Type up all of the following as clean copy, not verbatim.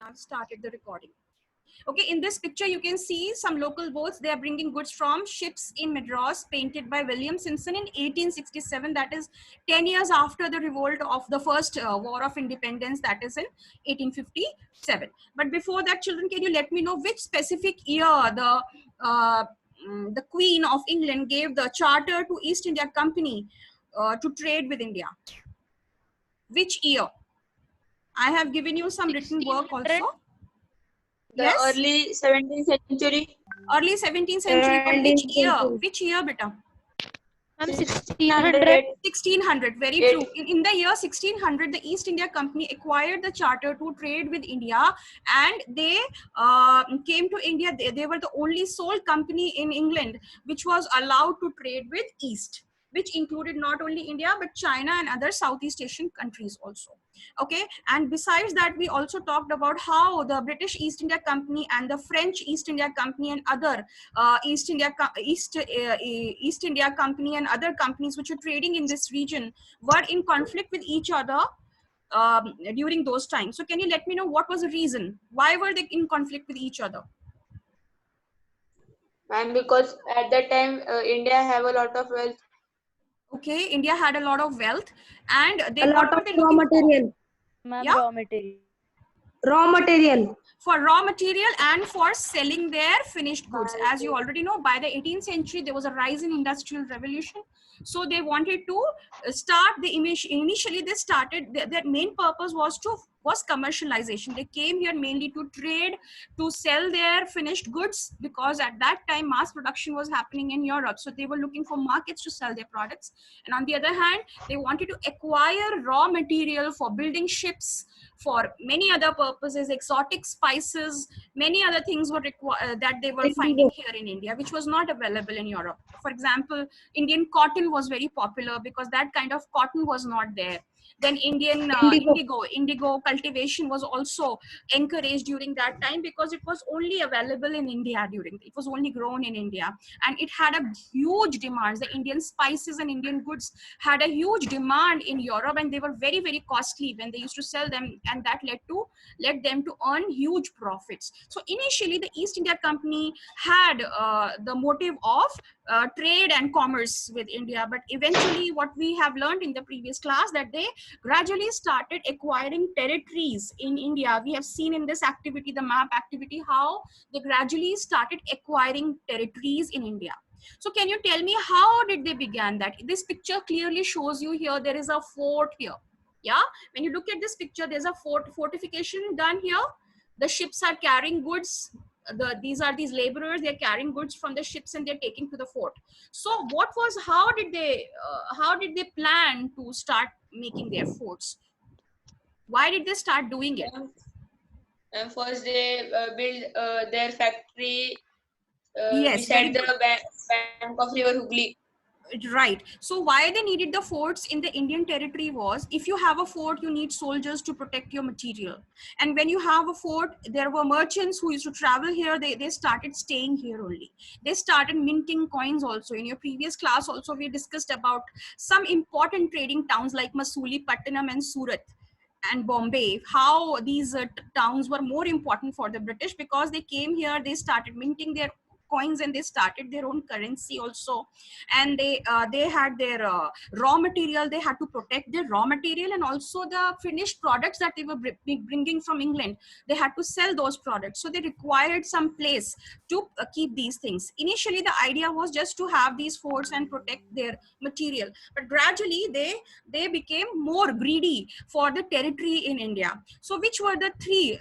I've started the recording. Okay, in this picture, you can see some local boats. They are bringing goods from ships in Madras, painted by William Simpson in 1867. That is 10 years after the revolt of the first War of Independence, that is in 1857. But before that, children, can you let me know which specific year the Queen of England gave the charter to East India Company to trade with India? Which year? I have given you some written work 1600. also. The Yes, early 17th century. early 17th century. But which 17th year? century. Which year, beta? Ma'am, 1600. 1600. 1600. Very Eight. true. In the year 1600, the East India Company acquired the charter to trade with India, and they came to India. They were the only sole company in England which was allowed to trade with East, which included not only India but China and other Southeast Asian countries also. Okay, and besides that, we also talked about how the British East India Company and the French East India Company and other East India Company and other companies which are trading in this region were in conflict with each other during those times. So can you let me know what was the reason? Why were they in conflict with each other? And because at that time India have a lot of wealth. Okay, India had a lot of wealth, and A they lot what of were they raw looking for? material. Ma'am, Yeah? raw material. Raw material. For raw material and for selling their finished goods. As you already know, by the 18th century, there was a rise in industrial revolution. So they wanted to start the initially they started their main purpose was commercialization. They came here mainly to trade, to sell their finished goods, because at that time mass production was happening in Europe. So they were looking for markets to sell their products. And on the other hand, they wanted to acquire raw material for building ships, for many other purposes, exotic spices, many other things were that they were finding here in India, which was not available in Europe. For example, Indian cotton was very popular because that kind of cotton was not there. Then Indian indigo cultivation was also encouraged during that time because it was only available in India it was only grown in India, and it had a huge demand. The Indian spices and Indian goods had a huge demand in Europe, and they were very, very costly when they used to sell them, and that led them to earn huge profits. So initially, the East India Company had the motive of trade and commerce with India, but eventually, what we have learned in the previous class, that they gradually started acquiring territories in India. We have seen in this activity, the map activity, how they gradually started acquiring territories in India. So can you tell me how did they begin that? This picture clearly shows you here there is a fort here. Yeah, when you look at this picture, there's a fortification done here. The ships are carrying goods. These laborers, they're carrying goods from the ships and they're taking to the fort. So how did they plan to start making their forts? Why did they start doing it? And first they build their factory Yes, very beside the good. bank of River Hooghly. Right. So why they needed the forts in the Indian territory was, if you have a fort, you need soldiers to protect your material. And when you have a fort, there were merchants who used to travel here. They started staying here only. They started minting coins also. In your previous class also, we discussed about some important trading towns like Masuli, Pattanam and Surat and Bombay, how these towns were more important for the British because they came here, they started minting their coins and they started their own currency also, and they had their raw material. They had to protect their raw material, and also the finished products that they were bringing from England, they had to sell those products. So they required some place to keep these things. Initially the idea was just to have these forts and protect their material, but gradually they became more greedy for the territory in India. So which were the three?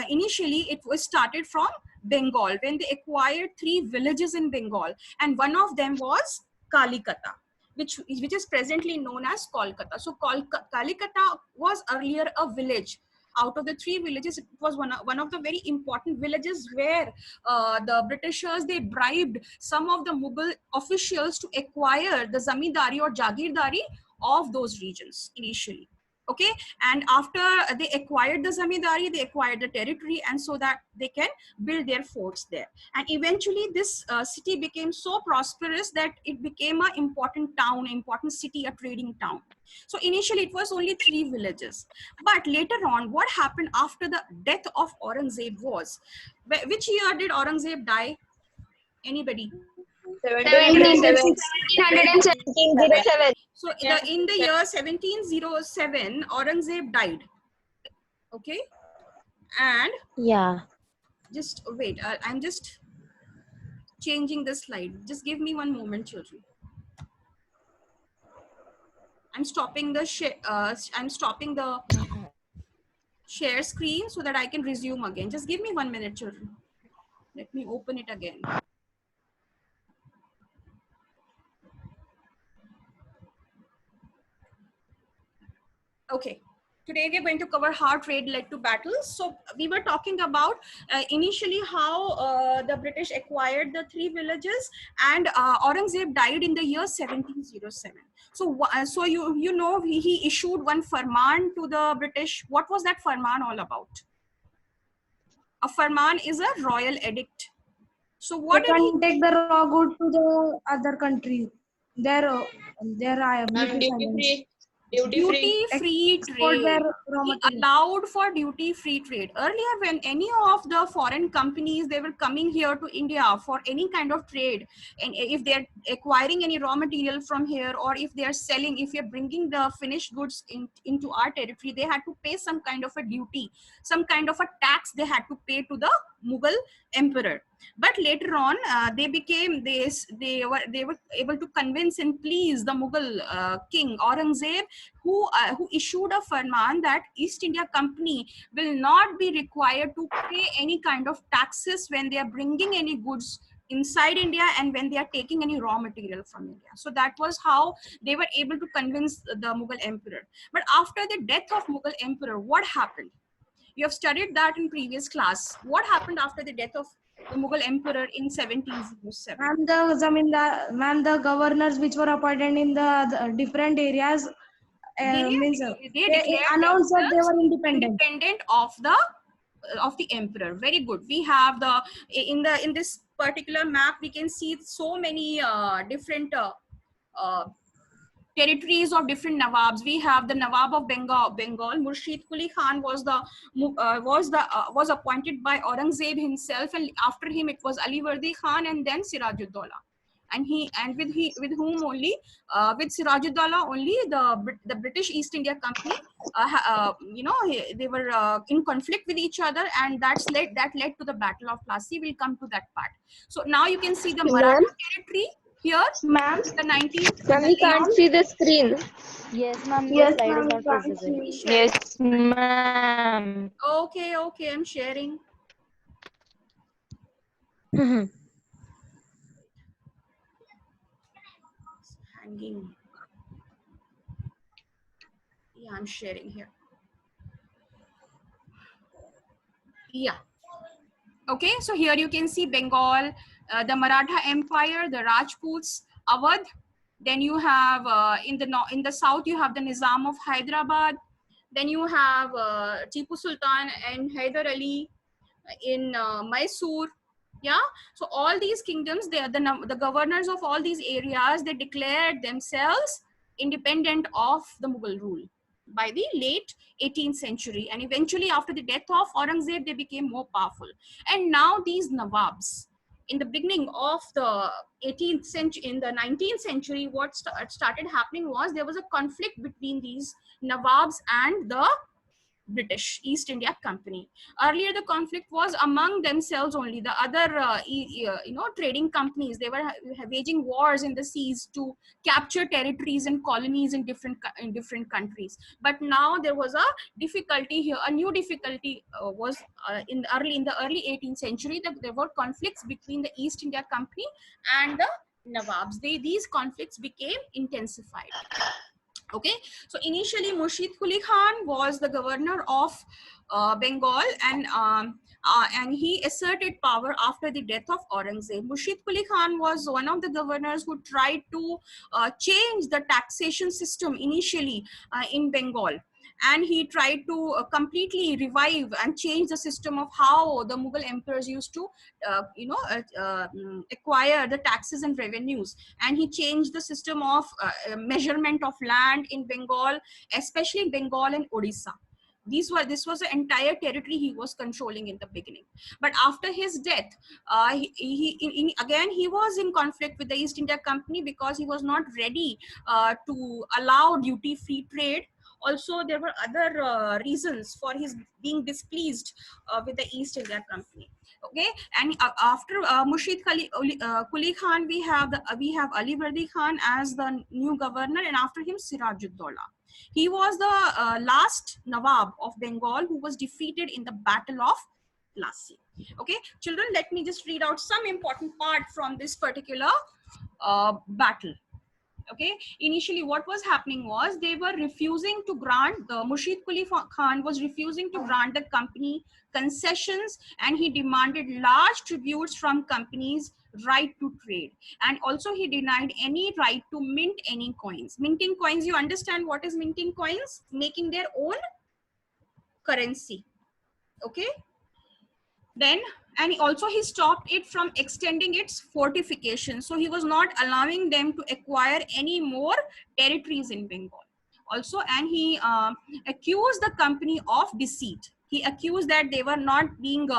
Initially, it was started from Bengal when they acquired 3 villages in Bengal, and one of them was Kalikata, which is presently known as Kolkata. So Kalikata was earlier a village. Out of the 3 villages, it was one of the very important villages where the Britishers, they bribed some of the Mughal officials to acquire the zamindari or jagirdari of those regions initially. Okay, and after they acquired the zamindari, they acquired the territory, and so that they can build their forts there. And eventually this city became so prosperous that it became an important town, important city, a trading town. So initially it was only 3 villages, but later on what happened after the death of Aurangzeb was, which year did Aurangzeb die? Anybody? 1707. 1707. So in the year 1707, Aurangzeb died. Okay, and Yeah. just wait, I'm just changing the slide. Just give me one moment, children. I'm stopping the share screen so that I can resume again. Just give me 1 minute, children. Let me open it again. Okay. Today we are going to cover how trade led to battles. So we were talking about initially how the British acquired the 3 villages, and Aurangzeb died in the year 1707. So you know he issued one farman to the British. What was that farman all about? A farman is a royal edict. So They what did he? can take the raw good to the other country. Their British Duty islands. free. Duty free. Duty-free Export their trade. raw He material. allowed for duty-free trade. Earlier, when any of the foreign companies, they were coming here to India for any kind of trade, and if they're acquiring any raw material from here, or if they're selling, if you're bringing the finished goods into our territory, they had to pay some kind of a duty, some kind of a tax they had to pay to the Mughal emperor. But later on, they became this. They were able to convince and please the Mughal king Aurangzeb, who issued a farman that East India Company will not be required to pay any kind of taxes when they are bringing any goods inside India and when they are taking any raw material from India. So that was how they were able to convince the Mughal emperor. But after the death of Mughal emperor, what happened? You have studied that in previous class. What happened after the death of the Mughal emperor in 1707? And the governors which were appointed in the different areas They they declared announced that they themselves were independent. independent of the emperor. Very good. We have the in this particular map we can see so many different uh, territories of different nawabs. We have the Nawab of Bengal. Murshid Quli Khan was appointed by Aurangzeb himself, and after him it was Ali Vardi Khan, and then Sirajuddaulah. And with whom only with Sirajuddaulah only the British East India Company they were in conflict with each other, and that led to the Battle of Plassey. We'll come to that part. So now you can see the Maratha territory here. Ma'am, The 19th. ma'am, we can't see the screen. Yes, ma'am. Yes, The slide ma'am, is we not can't visible. see. Yes, ma'am. Okay, I'm sharing. Hanging. Yeah, I'm sharing here. Yeah. Okay, so here you can see Bengal, the Maratha Empire, the Rajputs, Awadh. Then you have in the south you have the Nizam of Hyderabad. Then you have Tipu Sultan and Hyder Ali in Mysore. Yeah, so all these kingdoms, they are the governors of all these areas. They declared themselves independent of the Mughal rule by the late 18th century, and eventually after the death of Aurangzeb they became more powerful. And now these Nawabs, in the beginning of the 18th century, in the 19th century, what started happening was there was a conflict between these Nawabs and the British East India Company. Earlier, the conflict was among themselves only. The other, trading companies, they were waging wars in the seas to capture territories and colonies in different countries. But now there was a difficulty here. A new difficulty was in the early 18th century. That there were conflicts between the East India Company and the Nawabs. These conflicts became intensified. Okay, so initially Murshid Quli Khan was the governor of Bengal, and he asserted power after the death of Aurangzeb. Murshid Quli Khan was one of the governors who tried to change the taxation system initially in Bengal. and he tried to completely revive and change the system of how the Mughal emperors used to acquire the taxes and revenues. And he changed the system of measurement of land in Bengal, especially Bengal and Odisha. This was the entire territory he was controlling in the beginning. But after his death, again he was in conflict with the East India Company because he was not ready to allow duty free trade. Also, there were other reasons for his being displeased with the East India Company. Okay, and after Murshid Quli Khan, we have Ali Vardi Khan as the new governor, and after him Sirajuddaulah. He was the last Nawab of Bengal who was defeated in the Battle of Plassey. Okay, children, let me just read out some important part from this particular battle. Okay, initially what was happening was they were refusing to grant, the Murshid Quli Khan was refusing to grant the company concessions, and he demanded large tributes from companies' right to trade, and also he denied any right to mint any coins. Minting coins, you understand what is minting coins? Making their own currency. Okay, then, and also he stopped it from extending its fortifications. So he was not allowing them to acquire any more territories in Bengal. Also, and he accused the company of deceit. He accused that they were not being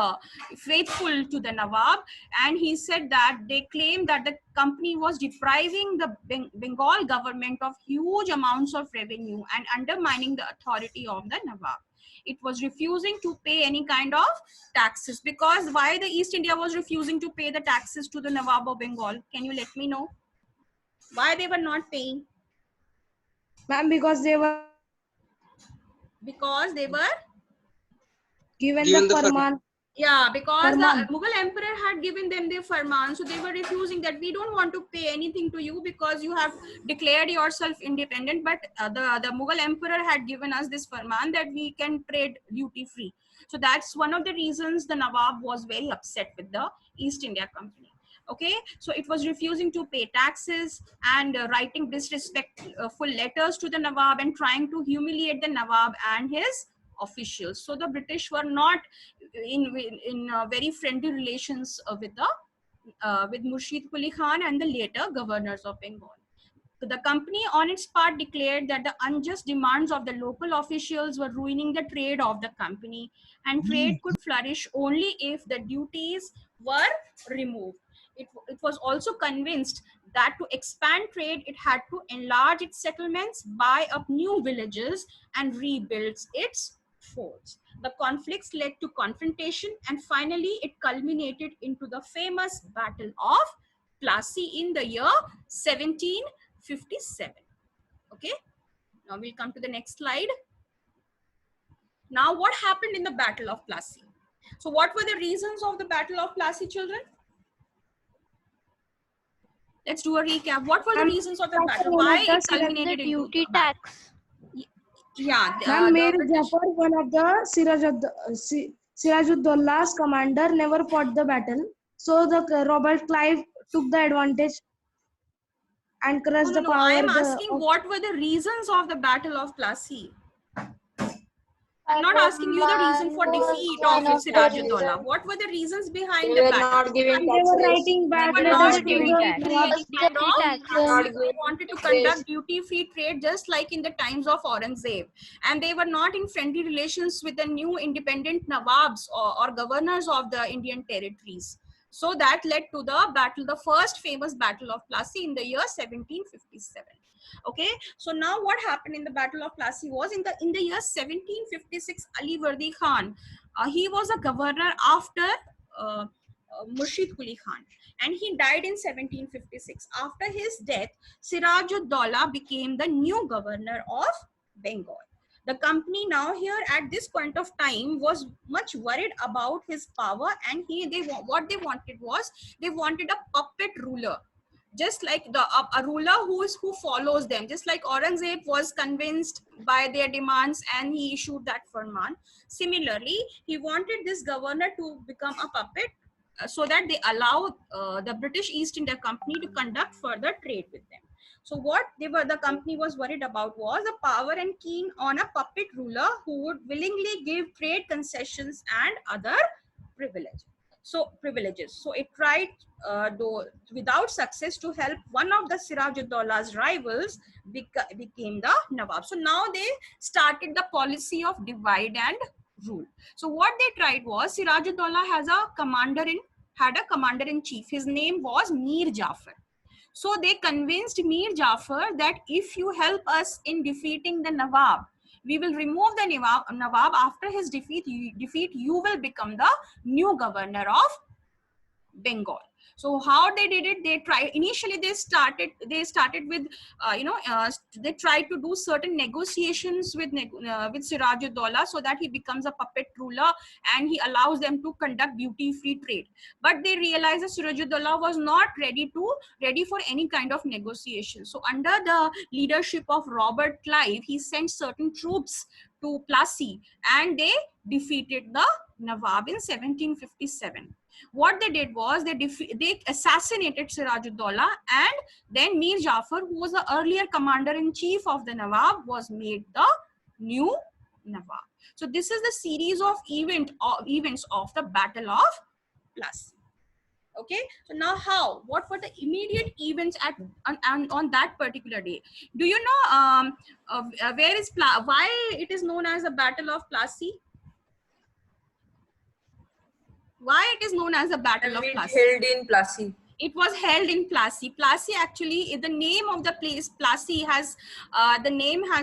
faithful to the Nawab, and he said that they claimed that the company was depriving the Bengal government of huge amounts of revenue and undermining the authority of the Nawab. It was refusing to pay any kind of taxes. Because why the East India was refusing to pay the taxes to the Nawab of Bengal? Can you let me know? Why they were not paying? Ma'am, because they were given the farman. Yeah, because Farman. the Mughal emperor had given them their farman, so they were refusing that we don't want to pay anything to you because you have declared yourself independent. But the Mughal emperor had given us this farman that we can trade duty free. So that's one of the reasons the Nawab was very upset with the East India Company. Okay, so it was refusing to pay taxes and writing disrespectful letters to the Nawab and trying to humiliate the Nawab and his officials. So the British were not in very friendly relations with Murshid Quli Khan and the later governors of Bengal. So the company on its part declared that the unjust demands of the local officials were ruining the trade of the company, and trade could flourish only if the duties were removed. It was also convinced that to expand trade, it had to enlarge its settlements, buy up new villages, and rebuild its forts. The conflicts led to confrontation, and finally it culminated into the famous Battle of Plassey in the year 1757. Okay, now we'll come to the next slide. Now, what happened in the Battle of Plassey? So what were the reasons of the Battle of Plassey, children? Let's do a recap. What were the reasons of the battle? Why it culminated into duty tax. Yeah. Ma'am, Mir Jafar, one of the Sirajuddaullah's commander, never fought the battle. So the Robert Clive took the advantage and crushed the power. I am asking what were the reasons of the Battle of Plassey? I'm not asking you the reason for defeat of Sirajuddaulah. What were the reasons behind the battle? They were writing bad letters to They wanted to conduct duty-free trade just like in the times of Aurangzeb. And they were not in friendly relations with the new independent Nawabs or governors of the Indian territories. So that led to the battle, the first famous Battle of Plassey in the year 1757. Okay, so now what happened in the Battle of Plassey was in the year 1756, Ali Vardi Khan, he was a governor after Murshid Quli Khan, and he died in 1756. After his death, Sirajuddaulah became the new governor of Bengal. The company now here at this point of time was much worried about his power, and what they wanted was they wanted a puppet ruler, just like a ruler who follows them. Just like Aurangzeb was convinced by their demands and he issued that farman. Similarly, he wanted this governor to become a puppet so that they allow the British East India Company to conduct further trade with them. So what the company was worried about was the power and keen on a puppet ruler who would willingly give trade concessions and other privileges. So it tried, though without success, to help one of the Sirajuddaullah's rivals became the Nawab. So now they started the policy of divide and rule. So what they tried was, Sirajuddaulah had a commander in chief. His name was Mir Jafar. So they convinced Mir Jafar that if you help us in defeating the Nawab, we will remove the Nawab. After his defeat, you will become the new governor of Bengal. So how they did it? Initially they started with they tried to do certain negotiations with Sirajuddaulah so that he becomes a puppet ruler and he allows them to conduct duty-free trade. But they realized that Sirajuddaulah was not ready for any kind of negotiation. So under the leadership of Robert Clive, he sent certain troops to Plassey and they defeated the Nawab in 1757. What they did was they assassinated Sirajuddaulah, and then Mir Jafar, who was the earlier commander-in-chief of the Nawab, was made the new Nawab. So this is the series of events of the Battle of Plassey. Okay, so now what were the immediate events on that particular day? Do you know why it is known as the Battle of Plassey? Why it is known as the Battle of Plassey? Held in Plassey. It was held in Plassey. Plassey, actually, the name of the place Plassey has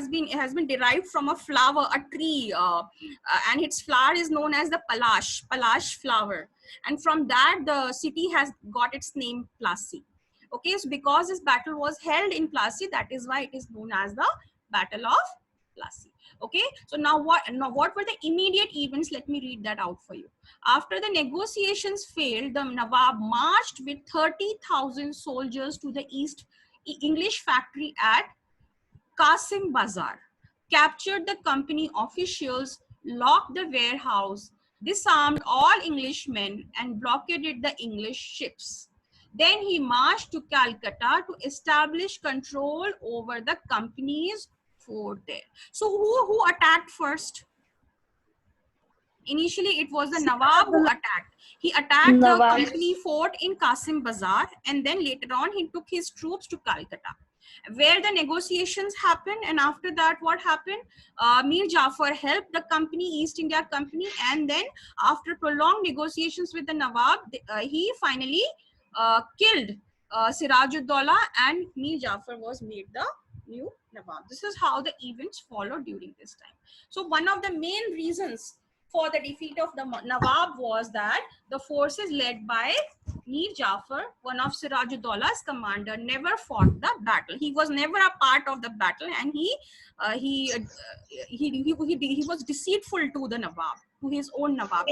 been derived from a flower, a tree, and its flower is known as the Palash flower, and from that the city has got its name Plassey. Okay, so because this battle was held in Plassey, that is why it is known as the Battle of Plassey. Okay, so now what were the immediate events? Let me read that out for you. After the negotiations failed, the Nawab marched with 30,000 soldiers to the East English factory at Qasim Bazar, captured the company officials, locked the warehouse, disarmed all Englishmen, and blockaded the English ships. Then he marched to Calcutta to establish control over the company's fort there. So who attacked first? Initially, it was the Nawab who attacked. He attacked the company fort in Qasim Bazar, and then later on he took his troops to Calcutta, where the negotiations happened. And after that, what happened? Mir Jafar helped the company, East India Company, and then after prolonged negotiations with the Nawab, he finally killed Sirajuddaulah, and Mir Jafar was made the new Nawab. This is how the events followed during this time. So one of the main reasons for the defeat of the Nawab was that the forces led by Mir Jafar, one of Sirajuddaullah's commander, never fought the battle. He was never a part of the battle, and he was deceitful to the Nawab, to his own Nawab.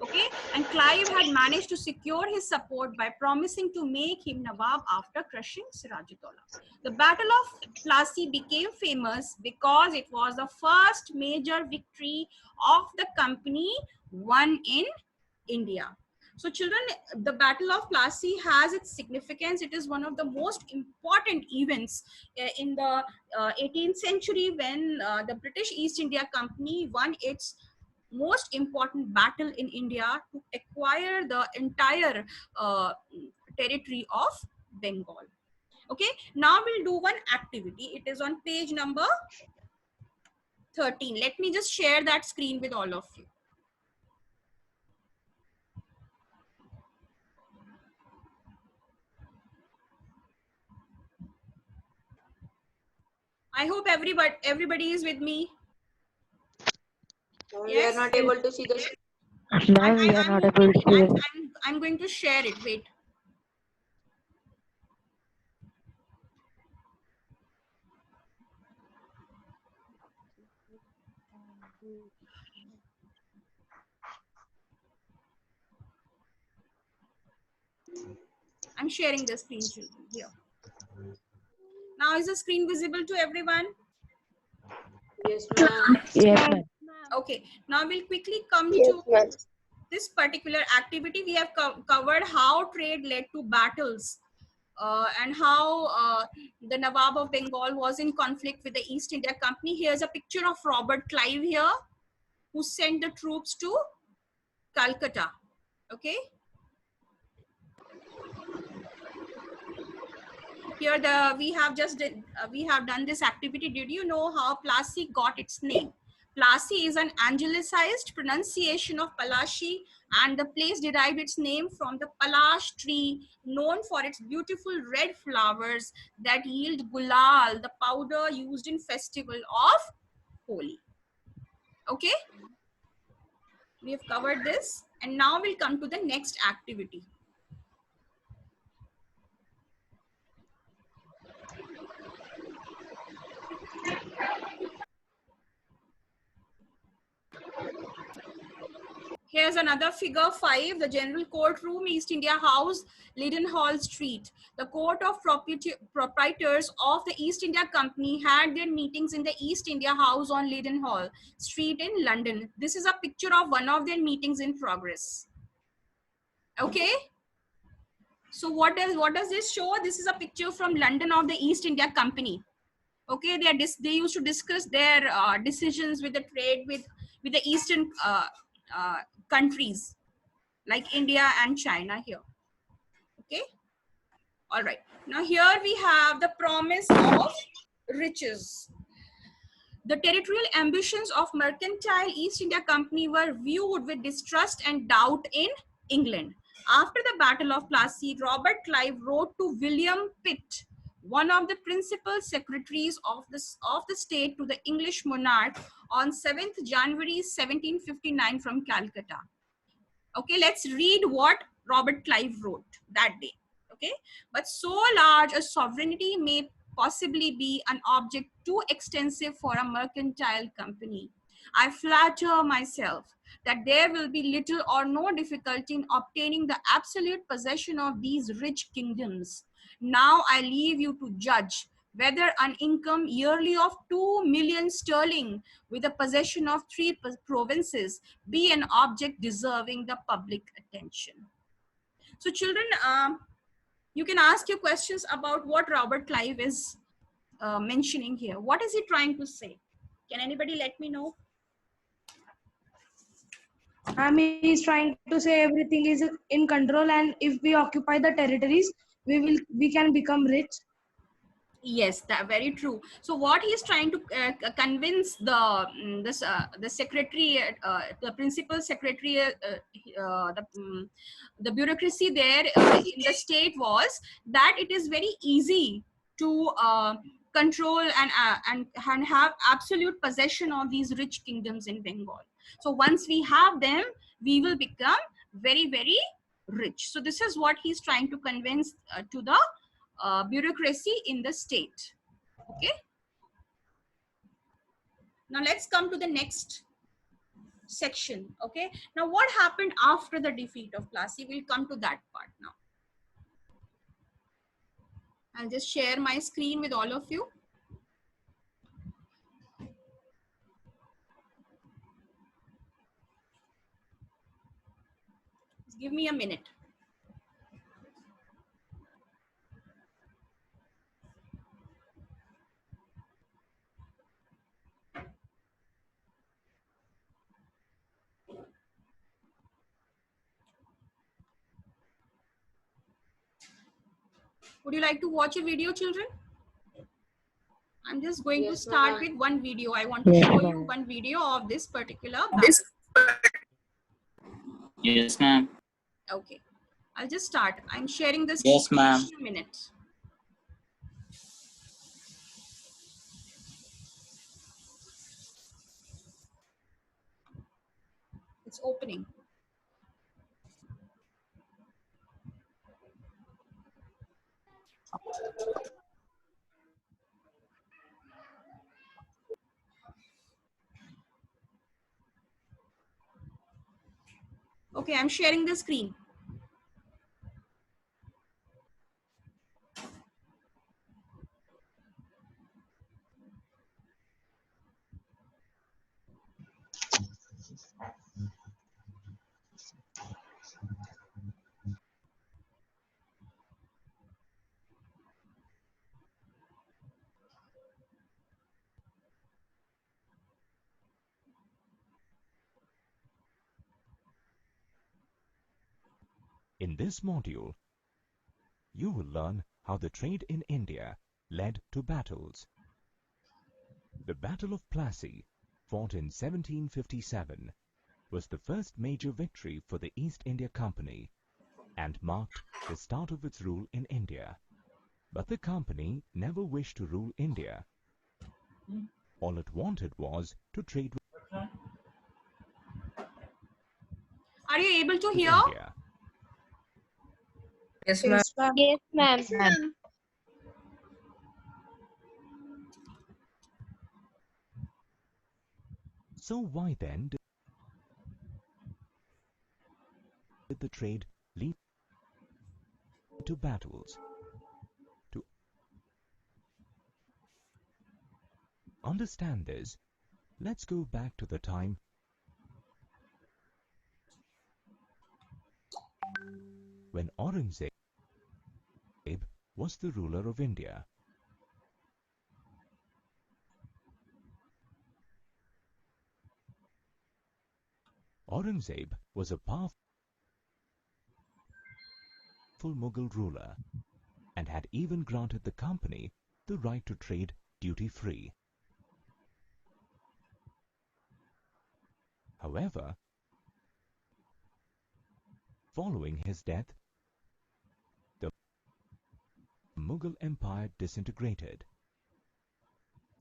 Okay, and Clive had managed to secure his support by promising to make him Nawab after crushing Sirajuddaulah. The Battle of Plassey became famous because it was the first major victory of the company won in India. So children, the Battle of Plassey has its significance. It is one of the most important events in the 18th century, when the British East India Company won its most important battle in India to acquire the entire territory of Bengal. Okay, now we'll do one activity. It is on page number 13. Let me just share that screen with all of you. I hope everybody is with me. We are not able to see the Ma'am, we are not able to see it. I'm going to share it. Wait. I'm sharing the screen here. Now is the screen visible to everyone? Yes, ma'am. Yes, ma'am. Okay, now we'll quickly come to this particular activity. We have covered how trade led to battles and how the Nawab of Bengal was in conflict with the East India Company. Here's a picture of Robert Clive here, who sent the troops to Calcutta. Okay. Here we have done this activity. Did you know how Plassey got its name? Plassey is an anglicized pronunciation of Palashi, and the place derived its name from the Palash tree, known for its beautiful red flowers that yield gulal, the powder used in festival of Holi. Okay, we have covered this, and now we'll come to the next activity. Here's another figure 5, the General Courtroom, East India House, Leadenhall Street. The Court of Proprietors of the East India Company had their meetings in the East India House on Leadenhall Street in London. This is a picture of one of their meetings in progress. Okay. So what does this show? This is a picture from London of the East India Company. Okay, they used to discuss their decisions with the trade with the Eastern countries like India and China here. Okay. All right. Now here we have the promise of riches. The territorial ambitions of mercantile East India Company were viewed with distrust and doubt in England. After the Battle of Plassey, Robert Clive wrote to William Pitt, one of the principal secretaries of the state, to the English monarch on 7th January 1759 from Calcutta. Okay, let's read what Robert Clive wrote that day. Okay, but so large a sovereignty may possibly be an object too extensive for a mercantile company. I flatter myself that there will be little or no difficulty in obtaining the absolute possession of these rich kingdoms. Now I leave you to judge whether an income yearly of 2 million sterling with the possession of 3 provinces be an object deserving the public attention. So children, you can ask your questions about what Robert Clive is mentioning here. What is he trying to say? Can anybody let me know? He's trying to say everything is in control, and if we occupy the territories, we can become rich. Yes, that very true. So what he's trying to convince the secretary, the principal secretary, the bureaucracy there in the state was that it is very easy to control and have absolute possession of these rich kingdoms in Bengal. So once we have them, we will become very, very rich. So this is what he's trying to convince to the bureaucracy in the state. Okay. Now let's come to the next section. Okay. Now what happened after the defeat of Plassey? We'll come to that part now. I'll just share my screen with all of you. Just give me a minute. Would you like to watch a video, children? I'm just going to start with one video. I want to show you one video of this particular battle. Yes, ma'am. Okay. I'll just start. I'm sharing this. Yes, ma'am. In a minute. It's opening. Okay, I'm sharing the screen. In this module, you will learn how the trade in India led to battles. The Battle of Plassey, fought in 1757, was the first major victory for the East India Company and marked the start of its rule in India. But the company never wished to rule India. All it wanted was to trade with Are you able to hear? India. Yes, ma'am. Yes, ma'am. So why then did the trade lead to battles? To understand this, let's go back to the time when Aurangzeb was the ruler of India. Aurangzeb was a powerful Mughal ruler and had even granted the company the right to trade duty-free. However, following his death, the Mughal Empire disintegrated,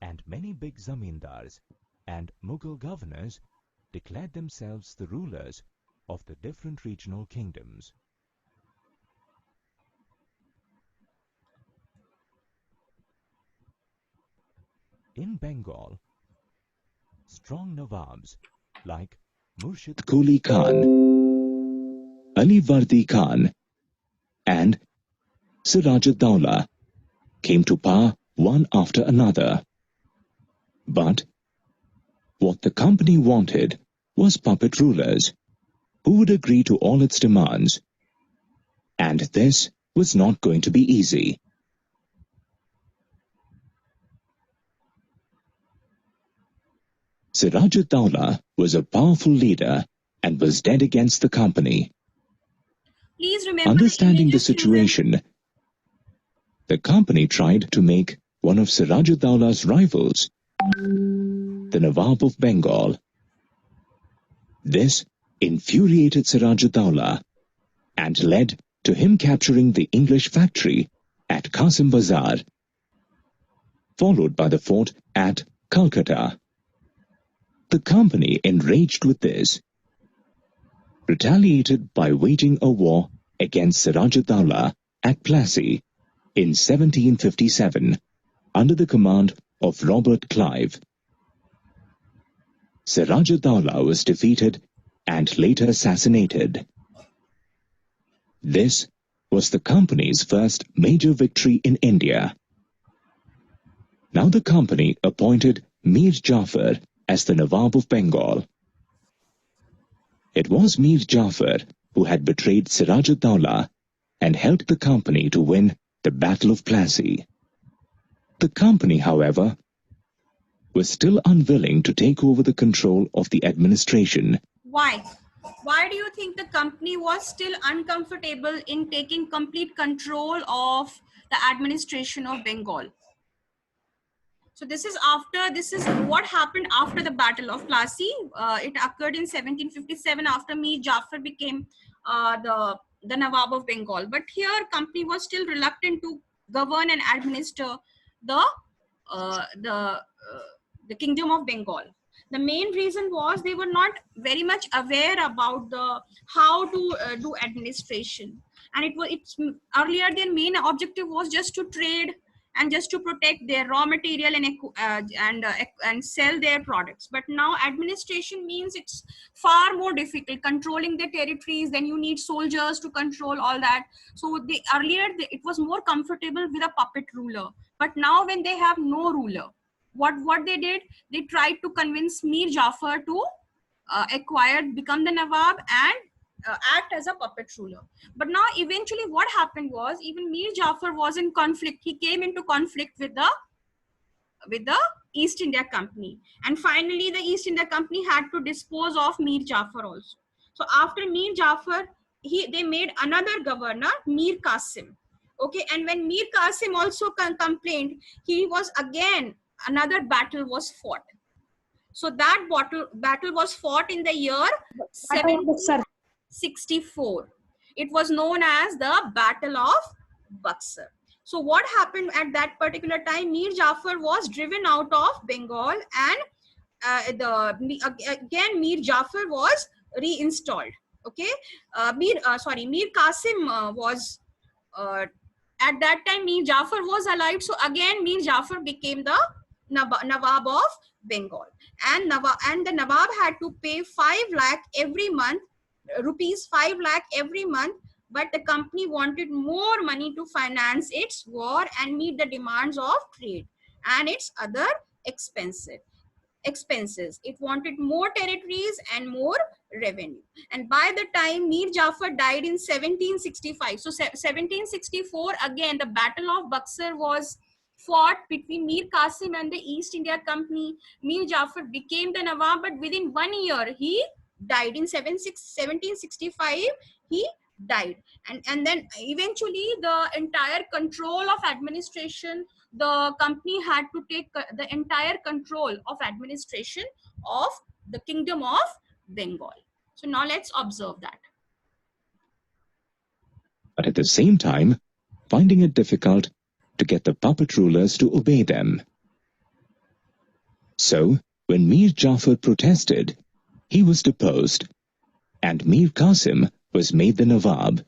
and many big zamindars and Mughal governors declared themselves the rulers of the different regional kingdoms. In Bengal, strong Nawabs like Murshid Quli Khan, Ali Vardi Khan, and Siraj-ud-Dawla came to power one after another. But what the company wanted was puppet rulers who would agree to all its demands, and this was not going to be easy. Siraj-ud-Dawla was a powerful leader and was dead against the company. Please remember Understanding the images, children. situation, the company tried to make one of Siraj-ud-Dawla's rivals, the Nawab of Bengal. This infuriated Siraj-ud-Dawla and led to him capturing the English factory at Qasim Bazar, followed by the fort at Calcutta. The company, enraged with this, retaliated by waging a war against Siraj-ud-Dawla at Plassey in 1757 under the command of Robert Clive. Siraj-ud-Dawla was defeated and later assassinated. This was the company's first major victory in India. Now the company appointed Mir Jafar as the Nawab of Bengal. It was Mir Jafar who had betrayed Siraj-ud-Dawla and helped the company to win the Battle of Plassey. The company, however, was still unwilling to take over the control of the administration. Why? Why do you think the company was still uncomfortable in taking complete control of the administration of Bengal? So this is what happened after the Battle of Plassey. It occurred in 1757 after Mir Jafar became the Nawab of Bengal. But here, company was still reluctant to govern and administer the Kingdom of Bengal. The main reason was they were not very much aware about how to do administration, and it's earlier their main objective was just to trade and just to protect their raw material and sell their products. But now administration means it's far more difficult, controlling the territories. Then you need soldiers to control all that. So it was more comfortable with a puppet ruler. But now when they have no ruler, what they did, they tried to convince Mir Jafar to become the Nawab and act as a puppet ruler. But now eventually what happened was, even Mir Jafar was in conflict. He came into conflict with the East India Company, and finally the East India Company had to dispose of Mir Jafar also. So after Mir Jafar they made another governor, Mir Qasim. Okay, and when Mir Qasim also complained, he was again, another battle was fought. So that battle was fought in the year 1764. It was known as the Battle of Buxar. So what happened at that particular time? Mir Jafar was driven out of Bengal, and again Mir Jafar was reinstalled. Okay, Mir Qasim was at that time Mir Jafar was alive. So again Mir Jafar became the Nawab of Bengal, and the Nawab had to pay 5 lakh every month, rupees 5 lakh every month. But the company wanted more money to finance its war and meet the demands of trade and its other expenses. It wanted more territories and more revenue. And by the time Mir Jafar died in 1765, so 1764, again the Battle of Buxar was fought between Mir Qasim and the East India Company. Mir Jafar became the Nawab, but within 1 year he died. In 1765 he died, and then eventually the entire control of administration, the company had to take the entire control of administration of the Kingdom of Bengal. So now let's observe that. But at the same time, finding it difficult to get the puppet rulers to obey them. So, when Mir Jafar protested, he was deposed, and Mir Qasim was made the Nawab.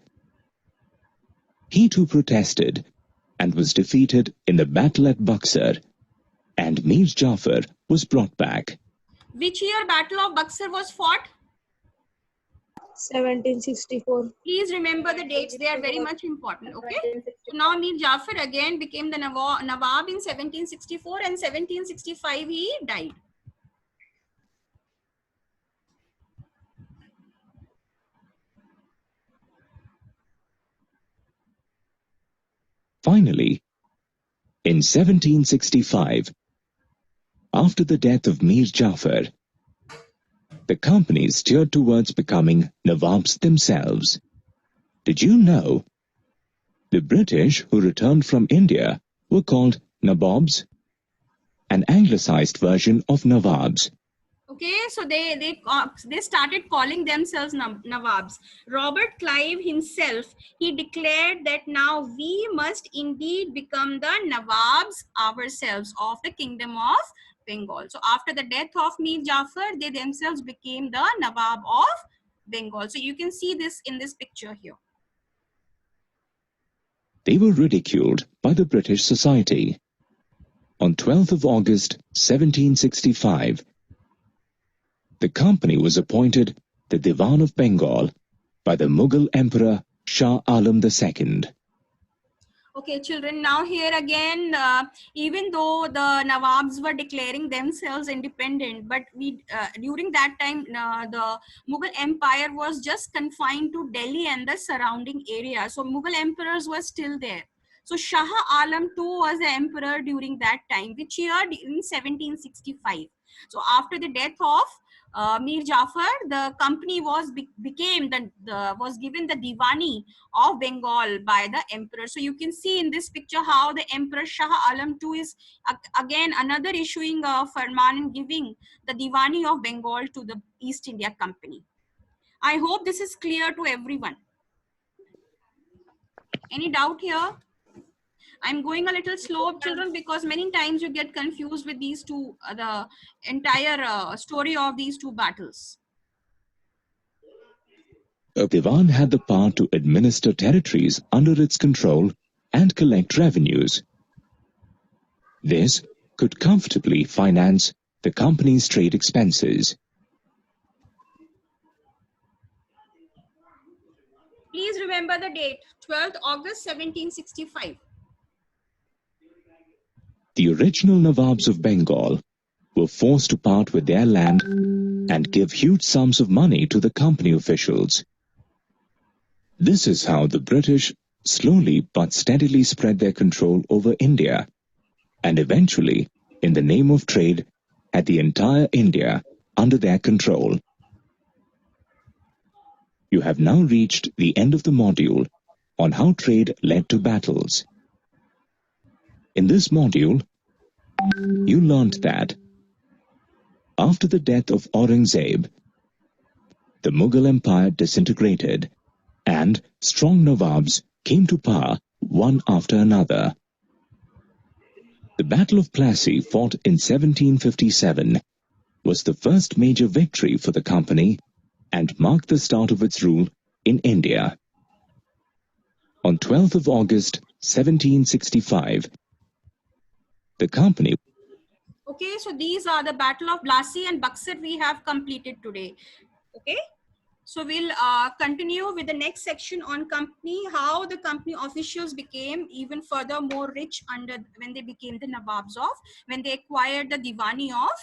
He too protested and was defeated in the battle at Buxar, and Mir Jafar was brought back. Which year Battle of Buxar was fought? 1764. Please remember the dates, they are very much important. Okay, so now Mir Jafar again became the Nawab in 1764, and 1765 he died. Finally, in 1765, after the death of Mir Jafar, the company steered towards becoming Nawabs themselves. Did you know? The British who returned from India were called Nabobs, an anglicized version of Nawabs. Okay, so they started calling themselves Nawabs. Robert Clive himself, he declared that now we must indeed become the Nawabs ourselves of the Kingdom of Bengal. So after the death of Mir Jafar, they themselves became the Nawab of Bengal. So you can see this in this picture here. They were ridiculed by the British Society. On 12th of August 1765, the company was appointed the Diwan of Bengal by the Mughal Emperor Shah Alam II. Okay, children, now here again, even though the Nawabs were declaring themselves independent, but during that time, the Mughal Empire was just confined to Delhi and the surrounding area. So Mughal emperors were still there. So Shah Alam too was the emperor during that time, which year? In 1765. So after the death of Mir Jafar, the company was given the Diwani of Bengal by the emperor. So you can see in this picture how the Emperor Shah Alam II is again another issuing a farman and giving the Diwani of Bengal to the East India Company. I hope this is clear to everyone. Any doubt here? I'm going a little slow, children, because many times you get confused with these two, the entire story of these two battles. A Diwan had the power to administer territories under its control and collect revenues. This could comfortably finance the company's trade expenses. Please remember the date, 12th August 1765. The original Nawabs of Bengal were forced to part with their land and give huge sums of money to the company officials. This is how the British slowly but steadily spread their control over India, and eventually, in the name of trade, had the entire India under their control. You have now reached the end of the module on how trade led to battles. In this module, you learnt that after the death of Aurangzeb, the Mughal Empire disintegrated and strong Nawabs came to power one after another. The Battle of Plassey, fought in 1757, was the first major victory for the company and marked the start of its rule in India. On 12th of August 1765, the company... Okay, so these are the Battle of Plassey and Buxar we have completed today. Okay, so we'll continue with the next section on company, how the company officials became even further more rich when they became the Nawabs when they acquired the Diwani of